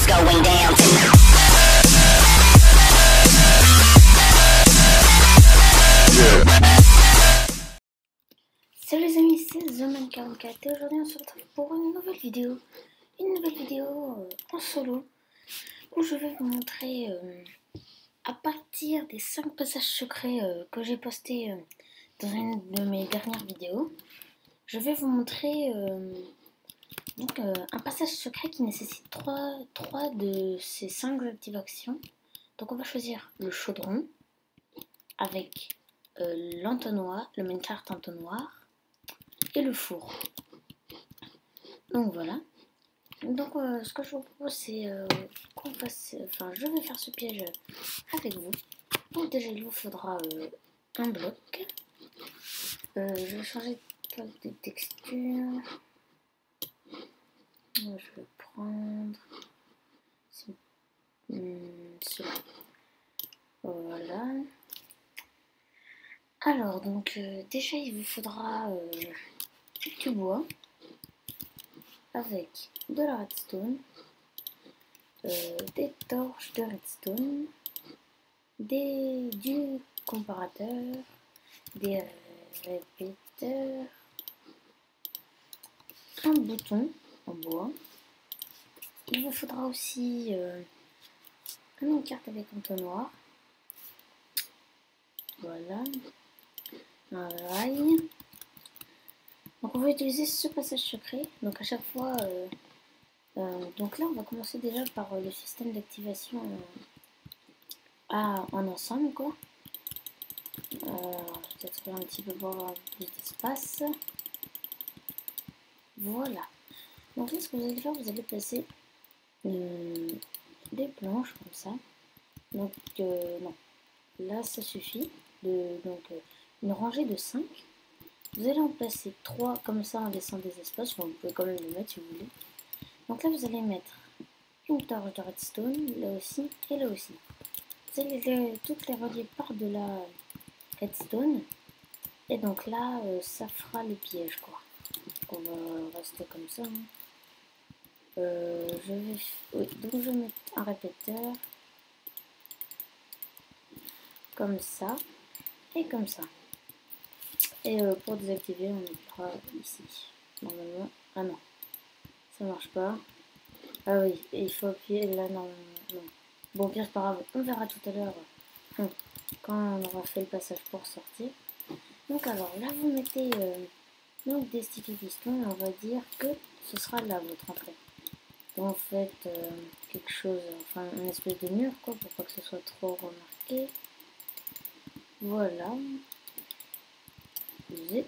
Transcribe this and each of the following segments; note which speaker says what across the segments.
Speaker 1: it's going down tonight.
Speaker 2: Salut les amis, c'est TheMan44 et aujourd'hui on se retrouve pour une nouvelle vidéo. En solo où je vais vous montrer à partir des 5 passages secrets que j'ai postés dans une de mes dernières vidéos. Je vais vous montrer un passage secret qui nécessite 3 de ces 5 activations. Donc on va choisir le chaudron avec l'entonnoir, le minecart entonnoir et le four. Donc voilà. Donc ce que je vous propose c'est qu'on fasse, je vais faire ce piège avec vous. Donc déjà il vous faudra un bloc. Je vais changer de texture. Je vais prendre celui-là. Voilà. Alors donc déjà il vous faudra du bois avec de la redstone, des torches de redstone, du comparateur, des répéteurs, un bouton en bois. Il vous faudra aussi une carte avec entonnoir. Voilà. Un rail. Donc on va utiliser ce passage secret. Donc à chaque fois, donc là on va commencer déjà par le système d'activation en ensemble quoi. Peut-être un petit peu pour avoir plus d'espace. Voilà. Donc là ce que vous allez faire, vous allez placer des planches comme ça. Donc non, là ça suffit. Une rangée de 5. Vous allez en placer 3 comme ça en laissant des espaces. Enfin, vous pouvez quand même le mettre si vous voulez. Donc là, vous allez mettre une torche de redstone, là aussi et là aussi. Vous allez toutes les relier par de la redstone. Et donc là, ça fera le piège quoi. Donc on va rester comme ça. Hein. Donc je vais mettre un répéteur. Comme ça. Et comme ça. Et pour désactiver, on mettra ici. Normalement. Ah non. Ça marche pas. Ah oui, il faut appuyer là. Non. Bon, pire, c'est pas grave. On verra tout à l'heure quand on aura fait le passage pour sortir. Donc, alors là, vous mettez donc des sticky pistons. On va dire que ce sera là votre entrée. Donc, vous faites quelque chose, enfin, une espèce de mur quoi, pour pas que ce soit trop remarqué. Voilà. Zip.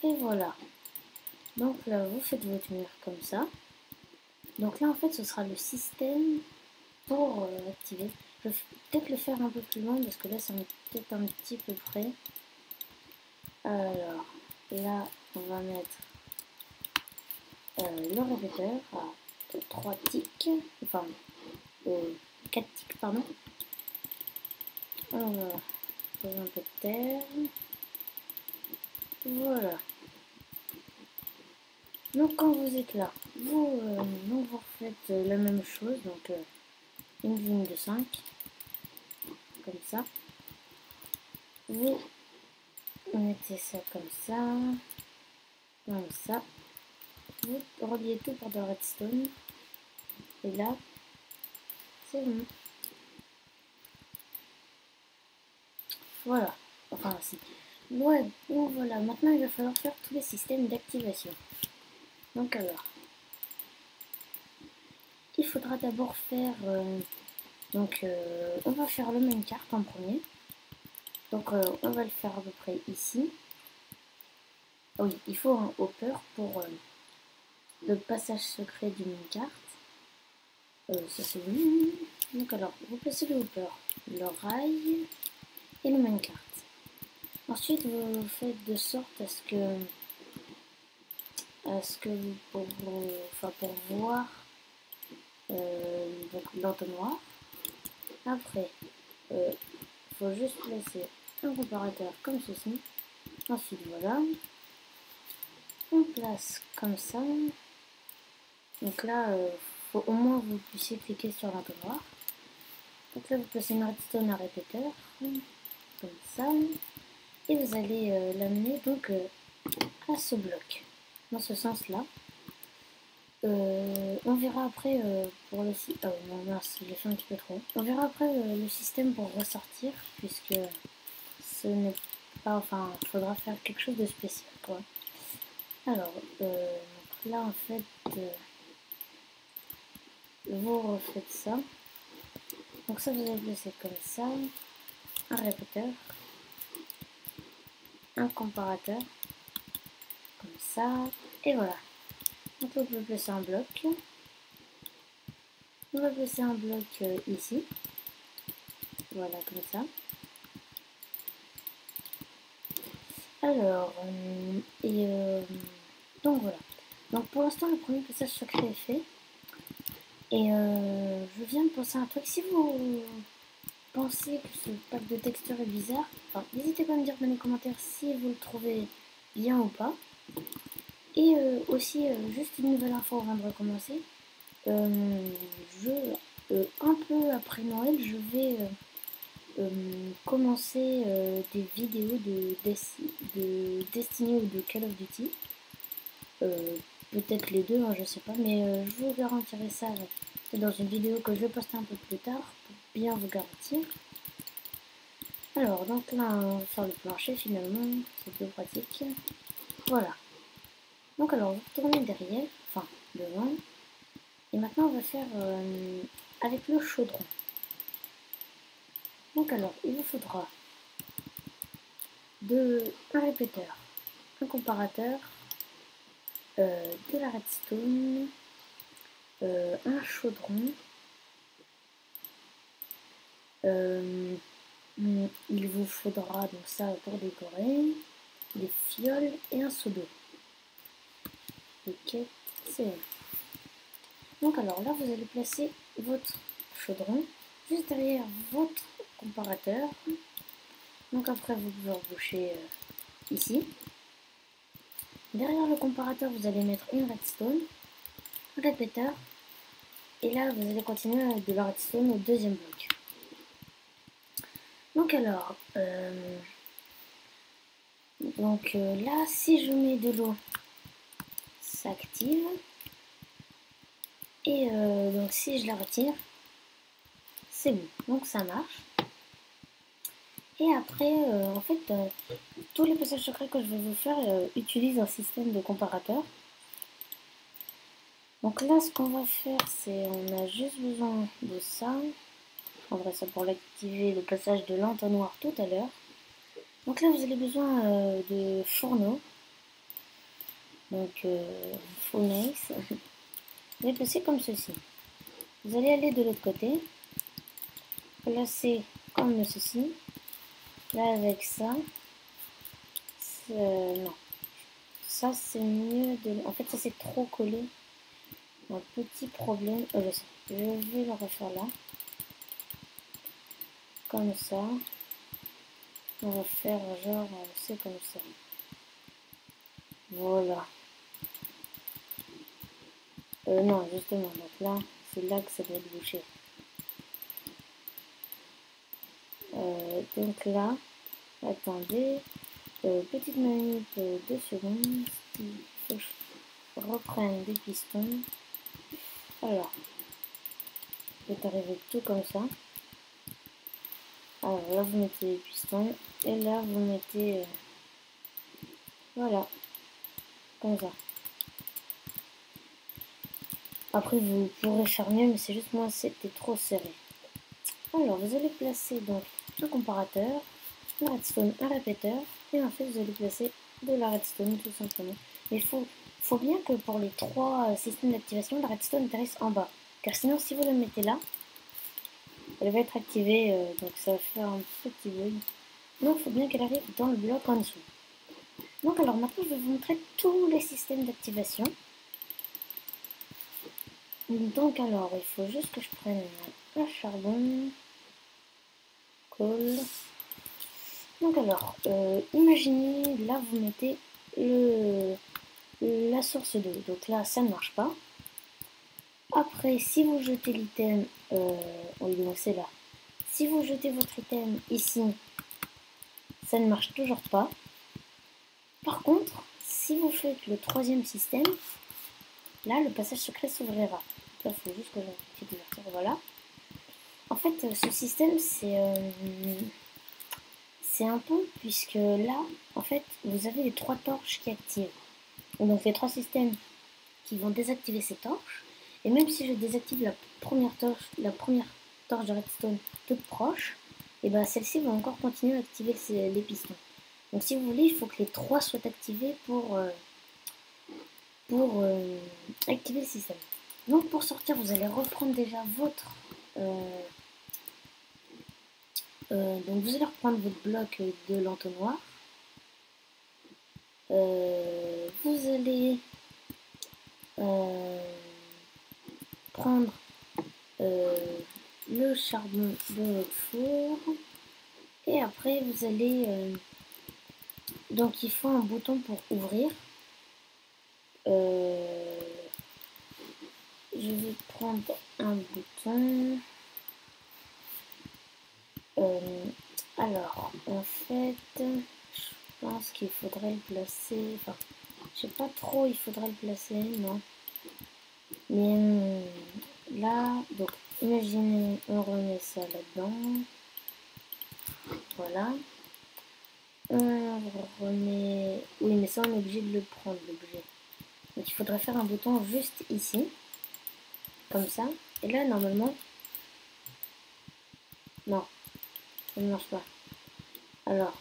Speaker 2: Et voilà. Donc là, vous faites votre mur comme ça. Donc là, en fait, ce sera le système pour activer. Je vais peut-être le faire un peu plus long parce que là, ça m'est peut-être un petit peu près. Alors, là, on va mettre le répéteur à 3 ticks. Enfin, 4 ticks, pardon. On va poser un peu de terre. Voilà. Donc quand vous êtes là, vous refaites la même chose, donc une ligne de 5, comme ça. Vous mettez ça comme ça. Vous reliez tout par de redstone. Et là, c'est bon. Voilà. Enfin, si. Ouais, donc voilà. Maintenant, il va falloir faire tous les systèmes d'activation. Donc alors, il faudra d'abord faire, on va faire le minecart en premier. Donc on va le faire à peu près ici. Ah oui, il faut un hopper pour le passage secret du minecart. Ça c'est bon. Donc alors, vous placez le hopper, le rail et le minecart. Ensuite, vous faites de sorte à ce que pour voir l'entonnoir. Après, il faut juste placer un comparateur comme ceci. Ensuite, voilà. On place comme ça. Donc là, faut au moins que vous puissiez cliquer sur l'entonnoir. Donc là, vous placez une redstone à répéteur, comme ça. Et vous allez l'amener donc à ce bloc, dans ce sens-là. On verra après pour le système. Oh non, mince, je l'ai fait un petit peu trop. On verra après le système pour ressortir, puisque ce n'est pas. Enfin, il faudra faire quelque chose de spécial, quoi. Alors, donc là, en fait, vous refaites ça. Donc, ça, vous allez placer comme ça. Un répéteur. Un comparateur. Comme ça. Et voilà. Donc, on peut placer un bloc. On va placer un bloc ici. Voilà, comme ça. Alors, donc voilà. Donc pour l'instant, le premier passage secret est fait. Et je viens de penser à un truc. Si vous pensez que ce pack de texture est bizarre, enfin, n'hésitez pas à me dire dans les commentaires si vous le trouvez bien ou pas. Et aussi, juste une nouvelle info avant de recommencer. Un peu après Noël, je vais commencer des vidéos de Destiny ou de Call of Duty. Peut-être les deux, hein, je sais pas, mais je vous garantirai ça dans une vidéo que je vais poster un peu plus tard pour bien vous garantir. Alors, donc là, on va faire le plancher finalement, c'est plus pratique. Voilà. Donc, alors, vous tournez derrière, enfin devant, et maintenant on va faire avec le chaudron. Donc, alors, il vous faudra un répéteur, un comparateur, de la redstone, un chaudron, il vous faudra donc ça pour décorer, des fioles et un seau d'eau. Ok, c'est bon. Donc alors là, vous allez placer votre chaudron juste derrière votre comparateur. Donc après, vous pouvez reboucher ici. Derrière le comparateur, vous allez mettre une redstone, un répéteur. Et là, vous allez continuer avec de la redstone au deuxième bloc. Donc alors, là, si je mets de l'eau, ça active. Et donc si je la retire, c'est bon. Donc ça marche. Et après, en fait, tous les passages secrets que je vais vous faire utilisent un système de comparateur. Donc là, ce qu'on va faire, c'est on a juste besoin de ça. Je prendrai ça pour l'activer, le passage de l'entonnoir tout à l'heure. Donc là, vous avez besoin de fourneau. Donc, furnace. Vous allez placer comme ceci. Vous allez aller de l'autre côté. Placer comme ceci. Là, avec ça. Non. Ça, c'est mieux de... En fait, ça, c'est trop collé. Un petit problème. Je sais. Je vais le refaire là. Comme ça. On va faire genre... C'est comme ça. Voilà. Non, justement. Donc là, c'est là que ça doit être bouché. Donc là, attendez, petite manip 2 secondes, il faut que je reprenne des pistons. Alors, vous êtes arrivé tout comme ça. Alors là, vous mettez les pistons, et là, vous mettez, voilà, comme ça. Après, vous pourrez faire mieux, mais c'est juste moi, c'était trop serré. Alors, vous allez placer donc un comparateur, un redstone, un répéteur, et en fait, vous allez placer de la redstone tout simplement. Mais il faut bien que pour les 3 systèmes d'activation, la redstone atterrisse en bas. Car sinon, si vous la mettez là, elle va être activée, donc ça va faire un petit bug. Donc, il faut bien qu'elle arrive dans le bloc en dessous. Donc, alors maintenant, je vais vous montrer tous les systèmes d'activation. Donc, alors, il faut juste que je prenne un charbon. Cool. Donc alors, imaginez, là vous mettez la source d'eau. Donc là, ça ne marche pas. Après, si vous jetez l'item, oui, donc c'est là. Si vous jetez votre item ici, ça ne marche toujours pas. Par contre, si vous faites le troisième système, là, le passage secret s'ouvrira. Là, il faut juste que je l'ouverture, voilà. En fait, ce système, c'est un peu, puisque là, en fait, vous avez les 3 torches qui activent. Donc, les 3 systèmes qui vont désactiver ces torches. Et même si je désactive la première torche de redstone toute proche, et ben celle-ci va encore continuer à activer les pistons. Donc si vous voulez, il faut que les 3 soient activés pour activer le système. Donc pour sortir, vous allez reprendre déjà votre... donc vous allez reprendre votre bloc de l'entonnoir. Vous allez prendre le charbon de votre four. Et après, vous allez... donc il faut un bouton pour ouvrir. Je vais prendre un bouton. Alors, en fait, je pense qu'il faudrait le placer. Enfin, je sais pas trop, il faudrait le placer, non. Mais là, donc, imaginez, on remet ça là-dedans. Voilà. On remet... Oui, mais ça, on est obligé de le prendre, l'objet. Donc, il faudrait faire un bouton juste ici. Comme ça. Et là, normalement... Non, ça ne marche pas. Alors,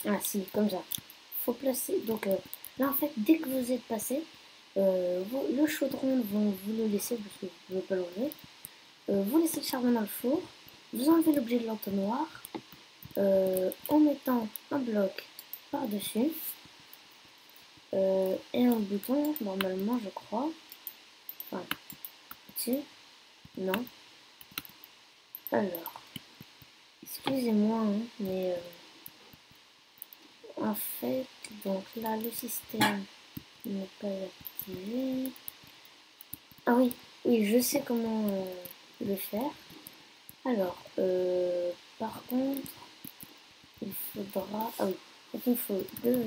Speaker 2: ah si, comme ça. Faut placer... Donc, là, en fait, dès que vous êtes passé, le chaudron, vous le laissez, parce que vous ne pouvez pas l'enlever. Vous laissez le charbon dans le four. Vous enlevez l'objet de l'entonnoir. En mettant un bloc par-dessus. Et un bouton, normalement, je crois. Enfin, dessus. Non. Alors, excusez-moi, hein, mais en fait, donc là, le système n'est pas activé. Ah oui, oui, je sais comment le faire. Alors, par contre, il faudra... Ah oui, il faut deux...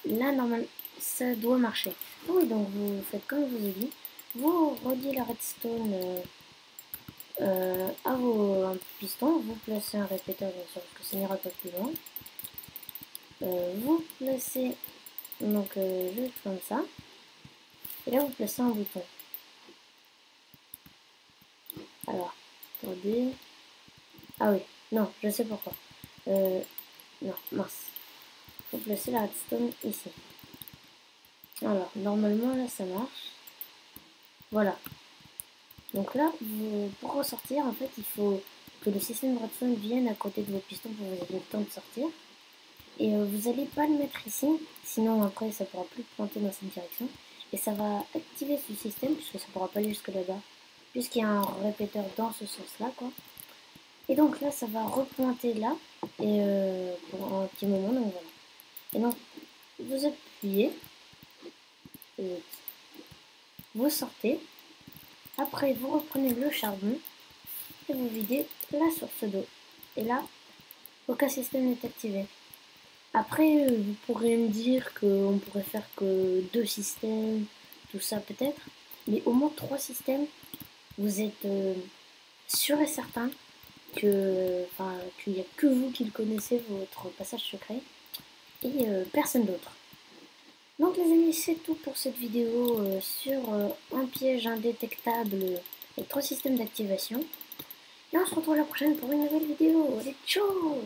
Speaker 2: Là, normalement, ça doit marcher. Ah oui, donc vous faites comme je vous ai dit. Vous reliez la redstone à vos pistons. Vous placez un répéteur, bien sûr, parce que ça n'ira pas plus loin. Vous placez donc juste comme ça. Et là, vous placez un bouton. Alors, attendez. Ah oui, non, je sais pourquoi. Non, mince. Faut placer la redstone ici. Alors, normalement, là, ça marche. Voilà. Donc là, pour ressortir, en fait, il faut que le système de redstone vienne à côté de vos pistons pour que vous ayez le temps de sortir. Et vous n'allez pas le mettre ici, sinon après, ça ne pourra plus pointer dans cette direction. Et ça va activer ce système, puisque ça ne pourra pas aller jusque là-bas, puisqu'il y a un répéteur dans ce sens-là, quoi. Et donc là, ça va repointer là, et pour un petit moment, donc voilà. Et donc, vous appuyez, et vous sortez. Après, vous reprenez le charbon et vous videz la source d'eau. Et là, aucun système n'est activé. Après, vous pourrez me dire qu'on pourrait faire que 2 systèmes, tout ça peut-être. Mais au moins 3 systèmes, vous êtes sûr et certain qu'il n'y a que vous qui le connaissez, votre passage secret, et personne d'autre. Donc les amis, c'est tout pour cette vidéo sur un piège indétectable et 3 systèmes d'activation. Et on se retrouve la prochaine pour une nouvelle vidéo. Allez, ciao!